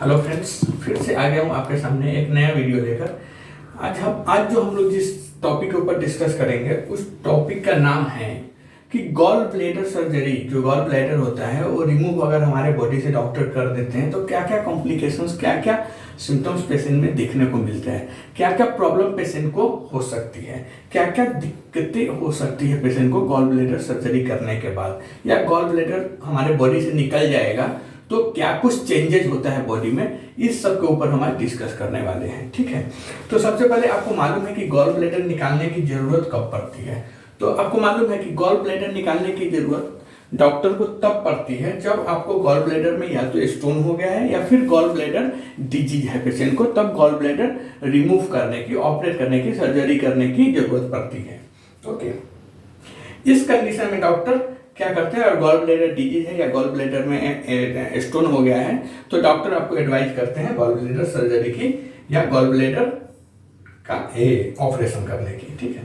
Hello friends, फिर से आ गया हूँ आपके सामने एक नया वीडियो लेकर। आज जो हम लोग जिस टॉपिक के ऊपर डिस्कस करेंगे उस टॉपिक का नाम है कि गॉल ब्लैडर सर्जरी। जो गॉल ब्लैडर होता है वो रिमूव अगर हमारे बॉडी से डॉक्टर कर देते हैं तो क्या क्या कॉम्प्लिकेशंस, क्या क्या सिम्टम्स पेशेंट में देखने को मिलता है, क्या क्या प्रॉब्लम पेशेंट को हो सकती है, क्या क्या दिक्कतें हो सकती है पेशेंट को गॉल ब्लैडर सर्जरी करने के बाद, या गॉल ब्लैडर हमारे बॉडी से निकल जाएगा तो क्या कुछ चेंजेस होता है बॉडी में, इस सब के ऊपर हम आज डिस्कस करने वाले हैं। ठीक है, तो सबसे पहले आपको मालूम है कि गॉल ब्लैडर निकालने की जरूरत कब पड़ती है। तो आपको मालूम है कि गॉल ब्लैडर निकालने की जरूरत डॉक्टर को तब पड़ती है जब आपको गॉल ब्लैडर में या तो स्टोन हो गया है या फिर गॉल ब्लैडर डिजीज है पेशेंट को, तब गॉल ब्लैडर रिमूव करने की, ऑपरेट करने की, सर्जरी करने की जरूरत पड़ती है। ओके, इस कंडीशन में डॉक्टर क्या करते हैं, और गॉल ब्लैडर डिजीज है या गॉल ब्लैडर में स्टोन हो गया है तो डॉक्टर आपको एडवाइज करते हैं गॉल ब्लैडर सर्जरी की या गॉल ब्लैडर का ऑपरेशन करने की। ठीक है,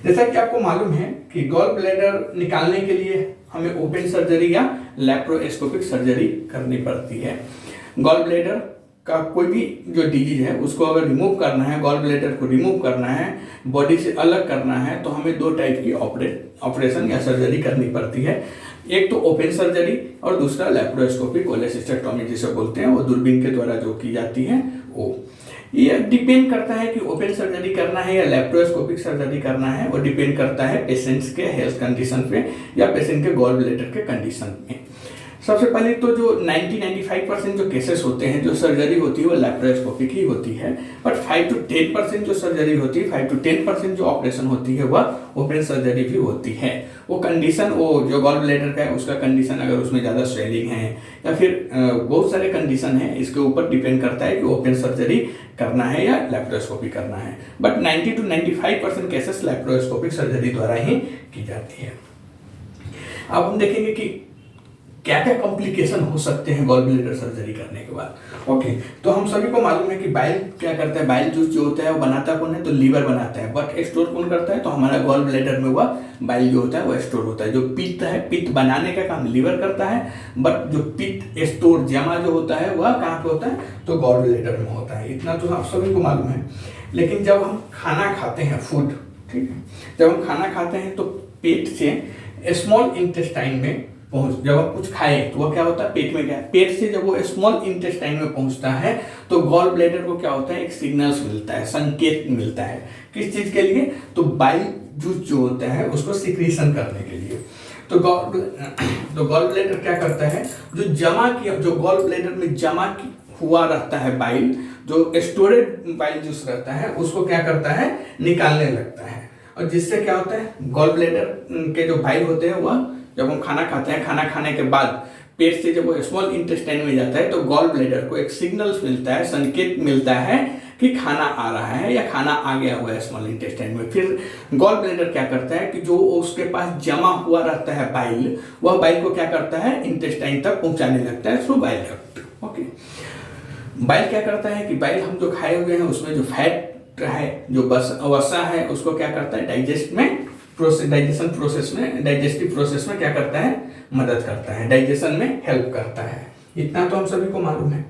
जैसा कि आपको मालूम है कि गॉल ब्लैडर निकालने के लिए हमें ओपन सर्जरी या लैप्रोस्कोपिक सर्जरी करनी पड़ती है। गॉल ब्लैडर का कोई भी जो डिजीज है उसको अगर रिमूव करना है, गॉल ब्लैडर को रिमूव करना है, बॉडी से अलग करना है, तो हमें दो टाइप की ऑपरेशन या सर्जरी करनी पड़ती है। एक तो ओपन सर्जरी और दूसरा लैप्रोस्कोपिक कोलेसिस्टेक्टोमी जिसे बोलते हैं, वो दूरबीन के द्वारा जो की जाती है वो। ये डिपेंड करता है कि ओपन सर्जरी करना है या लैप्रोस्कोपिक सर्जरी करना है, वो डिपेंड करता है पेशेंट्स के हेल्थ कंडीशन पे या पेशेंट के गॉल ब्लैडर के कंडीशन में। सबसे पहले तो जो 90-95% जो केसेस होते हैं, जो सर्जरी होती है वो लैप्रोस्कोपिक ही होती है, बट 5-10% जो सर्जरी होती है, 5-10% जो ऑपरेशन होती है वह ओपन सर्जरी भी होती है। वो कंडीशन, वो जो गॉल ब्लैडर का है उसका कंडीशन, अगर उसमें ज़्यादा स्वेलिंग है या फिर बहुत सारे कंडीशन है, इसके ऊपर डिपेंड करता है कि ओपन सर्जरी करना है या लैप्रोस्कोपी करना है। बट 90-95% केसेस लैप्रोस्कोपिक सर्जरी द्वारा ही की जाती है। अब हम देखेंगे कि क्या क्या कॉम्प्लिकेशन हो सकते हैं गॉल ब्लैडर सर्जरी करने के बाद। ओके, तो हम सभी को मालूम है कि बाइल क्या करता है, बाइल जूस जो होता है वो बनाता कौन है, तो लीवर बनाता है, बट स्टोर कौन करता है, तो हमारा गॉल ब्लैडर में वह बाइल जो होता है वो स्टोर होता है। जो पित्त है, पित्त बनाने का काम लीवर करता है, बट जो पित्त स्टोर जमा जो होता है वह कहाँ पे होता है, तो गॉल ब्लैडर में होता है। इतना तो आप सभी को मालूम है। लेकिन जब हम खाना खाते हैं, फूड, ठीक है, जब हम खाना खाते हैं तो पेट से स्मॉल इंटेस्टाइन में जब आप कुछ खाए तो वो क्या होता है, पेट में गया, पेट से जब वो स्मॉल इंटेस्टाइन में पहुंचता है तो गॉल ब्लैडर को क्या होता है, एक सिग्नल्स मिलता है, संकेत मिलता है। किस चीज के लिए, तो बाइल जूस जो होता है उसको सिक्रीशन करने के लिए। तो गॉल ब्लैडर क्या करता है, जो गॉल ब्लैडर में जमा हुआ रहता है बाइल, जो स्टोरेज बाइल जूस रहता है उसको क्या करता है, निकालने लगता है। और जिससे क्या होता है, गॉल ब्लैडर के जो बाइल होते हैं वह जब हम खाना खाते हैं, खाना खाने के बाद पेट से जब वो स्मॉल इंटेस्टाइन में जाता है तो गॉल ब्लैडर को एक सिग्नल्स मिलता है, संकेत मिलता है कि खाना आ रहा है या खाना आ गया हुआ है स्मॉल इंटेस्टाइन में। फिर गॉल ब्लैडर क्या करता है कि जो उसके पास जमा हुआ रहता है बाइल, वह बाइल को क्या करता है, इंटेस्टाइन तक पहुंचाने लगता है through bile duct. Okay, bile क्या करता है कि बाइल हम जो खाए हुए हैं उसमें जो फैट है, जो वसा है, उसको क्या करता है, डाइजेस्टिव प्रोसेस में क्या करता है, मदद करता है, डाइजेशन में हेल्प करता है। इतना तो हम सभी को मालूम है।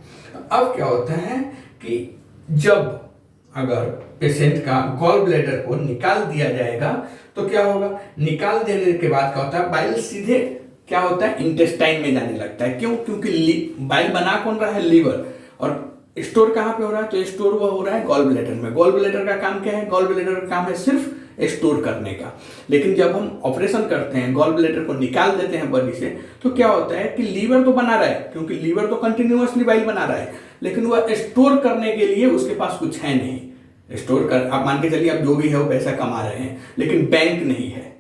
अब क्या होता है कि जब अगर पेशेंट का गॉल ब्लैडर को निकाल दिया जाएगा तो क्या होगा, निकाल देने के बाद क्या होता है, बाइल सीधे क्या होता है, इंटेस्टाइन में जाने लगता है। क्यों, क्योंकि बाइल बना कौन रहा है, लीवर, और स्टोर कहाँ पे हो रहा है, तो स्टोर वो हो रहा है गॉल ब्लैडर में। गॉल ब्लैडर का काम क्या है, गॉल ब्लैडर का काम है सिर्फ स्टोर करने का। लेकिन जब हम ऑपरेशन करते हैं, गॉल ब्लैडर को निकाल देते हैं बॉडी से, तो क्या होता है कि लीवर तो बना रहा है, क्योंकि लीवर तो कंटिन्यूअसली बाइल बना रहा है, लेकिन वह स्टोर करने के लिए उसके पास कुछ है नहीं। स्टोर कर, आप मान के चलिए आप जो भी है वो पैसा कमा रहे हैं, लेकिन बैंक नहीं है,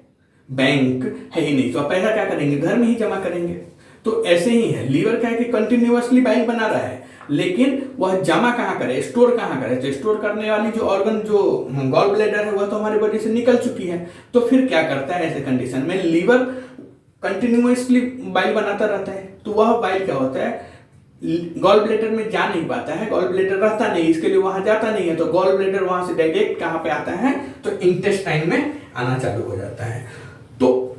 बैंक है ही नहीं, तो आप पैसा क्या करेंगे, घर में ही जमा करेंगे। तो ऐसे ही है, लीवर क्या है कि कंटिन्यूअसली बाइल बना रहा है, लेकिन वह जमा कहाँ करे, स्टोर कहाँ करे, तो स्टोर करने वाली जो ऑर्गन, जो गॉल ब्लैडर है, वह तो हमारी बॉडी से निकल चुकी है। तो फिर क्या करता है, ऐसे कंडीशन में लीवर कंटिन्यूअसली बाइल बनाता रहता है, तो वह बाइल क्या होता है, गॉल ब्लैडर में जा नहीं पाता है, गॉल ब्लैडर रहता नहीं, इसके लिए वहां जाता नहीं है, तो गॉल ब्लैडर वहां से डायरेक्ट कहाँ पे आता है, तो इंटेस्टाइन में आना चालू हो जाता है। तो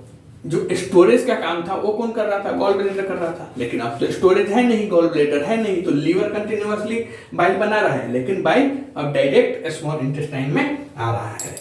जो स्टोरेज का काम था वो कौन कर रहा था, गॉल ब्लैडर कर रहा था। लेकिन अब तो स्टोरेज है नहीं, गॉल ब्लैडर है नहीं, तो लीवर कंटिन्यूअसली बाइल बना रहा है, लेकिन बाइल अब डायरेक्ट स्मॉल इंटेस्टाइन में आ रहा है,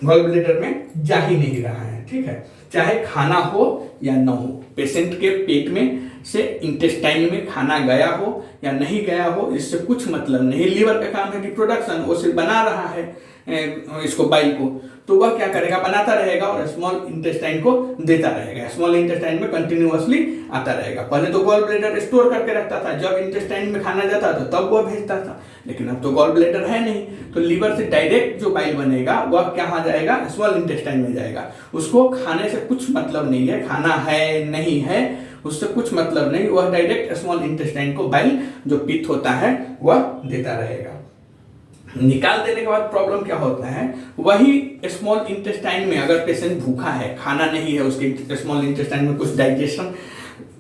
गॉल ब्लैडर में जा ही नहीं रहा है। ठीक है, चाहे खाना हो या ना हो, पेशेंट के पेट में से इंटेस्टाइन में खाना गया हो या नहीं गया हो, इससे कुछ मतलब नहीं। लीवर का काम है रिप्रोडक्शन, वो सिर्फ बना रहा है इसको बाइल को, तो वह क्या करेगा, बनाता रहेगा और स्मॉल इंटेस्टाइन को देता रहेगा, स्मॉल इंटेस्टाइन में कंटिन्यूअसली आता रहेगा। पहले तो गॉल ब्लैडर स्टोर करके रखता था, जब इंटेस्टाइन में खाना जाता था तब वह भेजता था, लेकिन अब तो गॉल ब्लैडर है नहीं, तो लीवर से डायरेक्ट जो बाइल बनेगा वह कहाँ जाएगा, स्मॉल इंटेस्टाइन में जाएगा। उसको खाने से कुछ मतलब नहीं है, खाना है नहीं है उससे कुछ मतलब नहीं, वह डायरेक्ट स्मॉल इंटेस्टाइन को बाइल जो पित्त होता है वह देता रहेगा। निकाल देने के बाद प्रॉब्लम क्या होता है, वही स्मॉल इंटेस्टाइन में अगर पेशेंट भूखा है, खाना नहीं है उसके स्मॉल इंटेस्टाइन में, कुछ डाइजेशन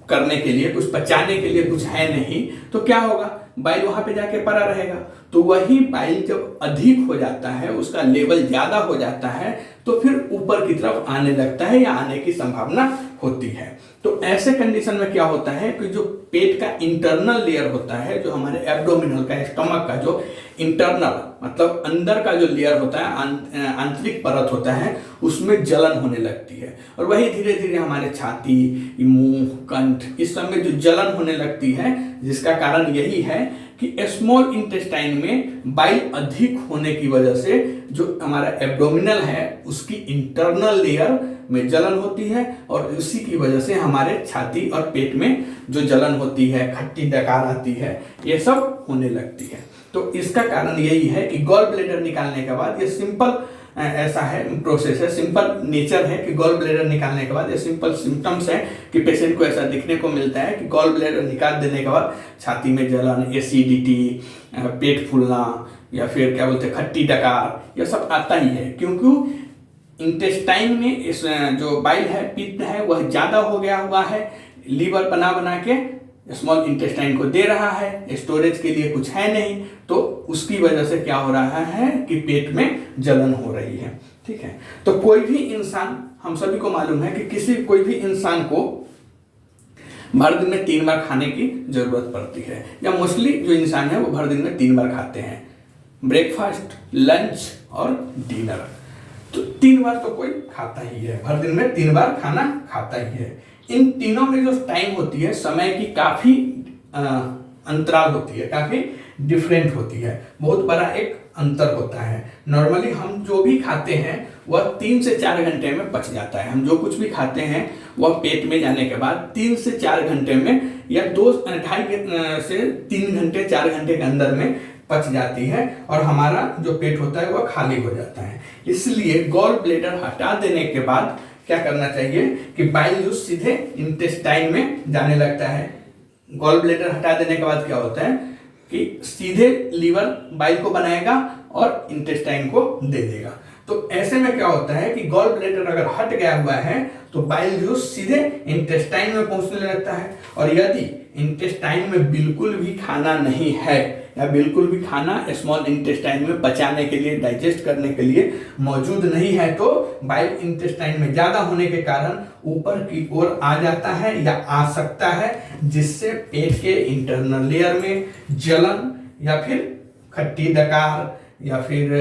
करने के लिए, कुछ पचाने के लिए कुछ है नहीं, तो क्या होगा, बाइल वहां पे जाके पड़ा रहेगा। तो वही बाइल जब अधिक हो जाता है, उसका लेवल ज्यादा हो जाता है, तो फिर ऊपर की तरफ आने लगता है या आने की संभावना होती है। तो ऐसे कंडीशन में क्या होता है कि जो पेट का इंटरनल लेयर होता है, जो हमारे एब्डोमिनल का, स्टमक का जो इंटरनल मतलब अंदर का जो लेयर होता है, आंतरिक परत होता है, उसमें जलन होने लगती है, और वही धीरे धीरे हमारे छाती, मुंह, कंठ, इस सब में जो जलन होने लगती है, जिसका कारण यही है कि स्मॉल इंटेस्टाइन में बाइल अधिक होने की वजह से जो हमारा एब्डोमिनल है उसकी इंटरनल लेयर में जलन होती है, और उसी की वजह से हमारे छाती और पेट में जो जलन होती है, खट्टी डकार आती है, ये सब होने लगती है। तो इसका कारण यही है कि गॉल ब्लैडर निकालने के बाद, ये सिंपल ऐसा है प्रोसेस है, सिंपल नेचर है कि गॉल ब्लैडर निकालने के बाद ये सिंपल सिम्टम्स है कि पेशेंट को ऐसा दिखने को मिलता है कि गॉल ब्लैडर निकाल देने के बाद छाती में जलन, एसिडिटी, पेट फूलना, या फिर क्या बोलते हैं खट्टी डकार, यह सब आता ही है, क्योंकि इंटेस्टाइन में इस जो बाइल है, पित्त है, वह ज्यादा हो गया हुआ है, लीवर बना बना के स्मॉल इंटेस्टाइन को दे रहा है, स्टोरेज के लिए कुछ है नहीं, तो उसकी वजह से क्या हो रहा है कि पेट में जलन हो रही है। ठीक है, तो कोई भी इंसान, हम सभी को मालूम है कि कोई भी इंसान को भर दिन में 3 बार खाने की जरूरत पड़ती है, या मोस्टली जो इंसान है वो भर दिन में 3 बार खाते हैं, ब्रेकफास्ट, लंच और डिनर। तो 3 बार तो कोई खाता ही है, भर दिन में 3 बार खाना खाता ही है। इन तीनों में जो टाइम होती है, समय की काफी अंतराल होती है, काफी डिफरेंट होती है, बहुत बड़ा एक अंतर होता है। नॉर्मली हम जो भी खाते हैं वह 3 से 4 घंटे में पच जाता है, हम जो कुछ भी खाते हैं वह पेट में जाने के बाद 3 से 4 घंटे में, या 2.5 से 3 घंटे 4 घंटे के अंदर में पच जाती है, और हमारा जो पेट होता है वह खाली हो जाता है। इसलिए गॉल ब्लैडर हटा देने के बाद क्या करना चाहिए कि बाइल जूस सीधे इंटेस्टाइन में जाने लगता है। गॉल ब्लैडर हटा देने के बाद क्या होता है कि सीधे लीवर बाइल को बनाएगा और इंटेस्टाइन को दे देगा। तो ऐसे में क्या होता है कि गॉल ब्लैडर अगर हट गया हुआ है तो बाइल जूस सीधे इंटेस्टाइन में पहुंचने लगता है, और यदि इंटेस्टाइन में बिल्कुल भी खाना नहीं है, या बिल्कुल भी खाना स्मॉल इंटेस्टाइन में पचाने के लिए, डाइजेस्ट करने के लिए मौजूद नहीं है, तो बाइल इंटेस्टाइन में ज्यादा होने के कारण ऊपर की ओर आ जाता है या आ सकता है, जिससे पेट के इंटरनल लेयर में जलन, या फिर खट्टी डकार, या फिर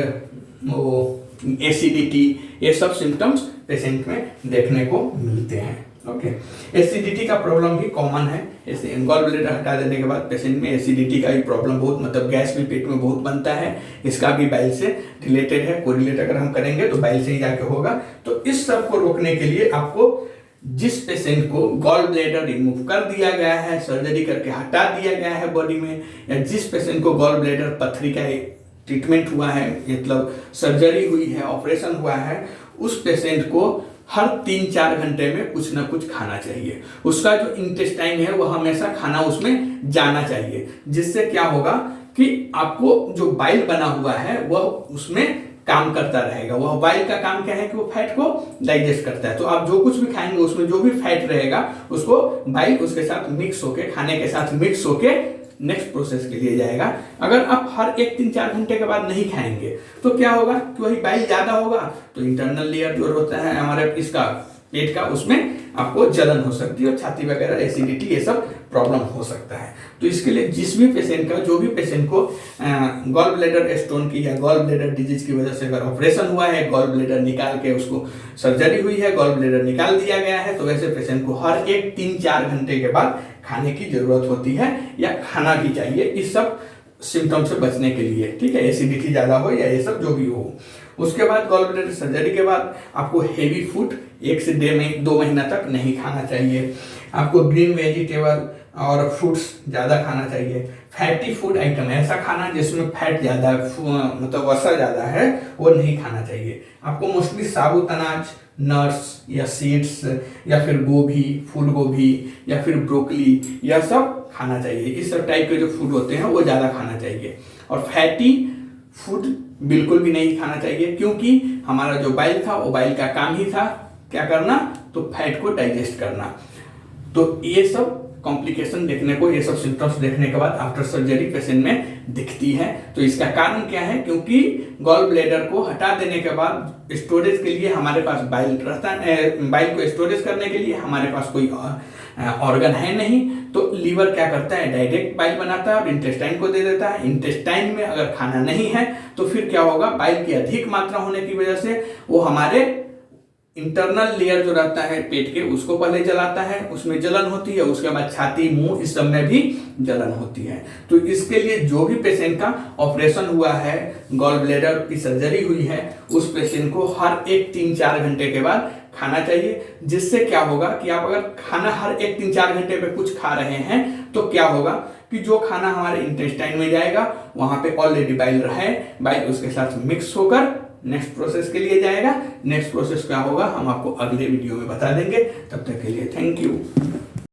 वो एसिडिटी, ये सब सिम्टम्स पेशेंट में देखने को मिलते हैं। ओके, एसिडिटी का प्रॉब्लम भी कॉमन है। गॉल ब्लैडर हटा देने के बाद पेशेंट में एसिडिटी का भी प्रॉब्लम बहुत, मतलब गैस भी पेट में बहुत बनता है, इसका भी बाइल से रिलेटेड है, कोरिलेट अगर हम करेंगे तो बाइल से ही जाके होगा। तो इस सब को रोकने के लिए आपको, जिस पेशेंट को गॉल ब्लैडर रिमूव कर दिया गया है, सर्जरी करके हटा दिया गया है बॉडी में, या जिस पेशेंट को गॉल ब्लैडर पथरी का ट्रीटमेंट हुआ है, मतलब सर्जरी हुई है, ऑपरेशन हुआ है, उस पेशेंट को हर 3-4 घंटे में कुछ ना कुछ खाना चाहिए। उसका जो इंटेस्टाइन है वह हमेशा खाना उसमें जाना चाहिए, जिससे क्या होगा कि आपको जो बाइल बना हुआ है वह उसमें काम करता रहेगा। वह बाइल का काम क्या है कि वो फैट को डाइजेस्ट करता है, तो आप जो कुछ भी खाएंगे उसमें जो भी फैट रहेगा उसको बाइल उसके साथ मिक्स होके, खाने के साथ मिक्स होके नेक्स्ट प्रोसेस के लिए जाएगा। अगर आप हर 1-3-4 घंटे के बाद नहीं खाएंगे तो क्या होगा कि वही बाइल ज्यादा होगा, तो इंटरनल लेयर जो होता है हमारे इसका पेट का, उसमें आपको जलन हो सकती है और छाती वगैरह, एसिडिटी, ये सब प्रॉब्लम हो सकता है। तो इसके लिए जिस भी पेशेंट का, जो भी पेशेंट को गॉल ब्लैडर स्टोन की या गॉल ब्लैडर डिजीज की वजह से अगर ऑपरेशन हुआ है, गॉल ब्लैडर निकाल के उसको सर्जरी हुई है, गॉल ब्लैडर निकाल दिया गया है, तो वैसे पेशेंट को हर एक 3-4 घंटे के बाद खाने की जरूरत होती है या खाना भी चाहिए, इस सब सिम्टम से बचने के लिए, ठीक है, एसिडिटी ज़्यादा हो या ये सब जो भी हो। उसके बाद गॉल ब्लैडर सर्जरी के बाद आपको हेवी फूड 1 से 2 महीना तक नहीं खाना चाहिए। आपको ग्रीन वेजिटेबल और फ्रूट्स ज़्यादा खाना चाहिए। फैटी फूड आइटम, ऐसा खाना जिसमें फैट ज़्यादा, मतलब वसा ज़्यादा है, वो नहीं खाना चाहिए। आपको मोस्टली साबुत अनाज, नट्स या सीड्स या फिर गोभी, फूल गोभी या फिर ब्रोकली, यह सब खाना चाहिए। इस सब टाइप के जो फूड होते हैं वो ज़्यादा खाना चाहिए। और फैटी फूड बिल्कुल भी नहीं खाना चाहिए, क्योंकि हमारा जो बाइल था वो बाइल का काम ही था क्या करना, तो फैट को डाइजेस्ट करना। तो ये सब कॉम्प्लिकेशन देखने को, ये सब सिम्टम्स देखने के बाद आफ्टर सर्जरी पेशेंट में दिखती है। तो इसका कारण क्या है, क्योंकि गॉल ब्लैडर को हटा देने के बाद स्टोरेज के लिए हमारे पास बाइल रहता है, बाइल को स्टोरेज करने के लिए हमारे पास कोई ऑर्गन है नहीं। तो लीवर क्या करता है, डायरेक्ट बाइल बनाता है और इंटेस्टाइन को दे देता है। इंटेस्टाइन में अगर खाना नहीं है तो फिर क्या होगा, बाइल की अधिक मात्रा होने की वजह से वो हमारे इंटरनल लेयर जो रहता है पेट के, उसको पहले जलाता है, उसमें जलन होती है, उसके बाद छाती, मुंह, इस सब में भी जलन होती है। तो इसके लिए जो भी पेशेंट का ऑपरेशन हुआ है, गॉल ब्लैडर की सर्जरी हुई है, उस पेशेंट को हर एक 3-4 घंटे के बाद खाना चाहिए। जिससे क्या होगा कि आप अगर खाना हर एक 3-4 घंटे पे कुछ खा रहे हैं तो क्या होगा कि जो खाना हमारे इंटेस्टाइन में जाएगा वहां पे ऑलरेडी बाइल है, बाइल उसके साथ मिक्स होकर नेक्स्ट प्रोसेस के लिए जाएगा। नेक्स्ट प्रोसेस क्या होगा हम आपको अगले वीडियो में बता देंगे। तब तक के लिए थैंक यू।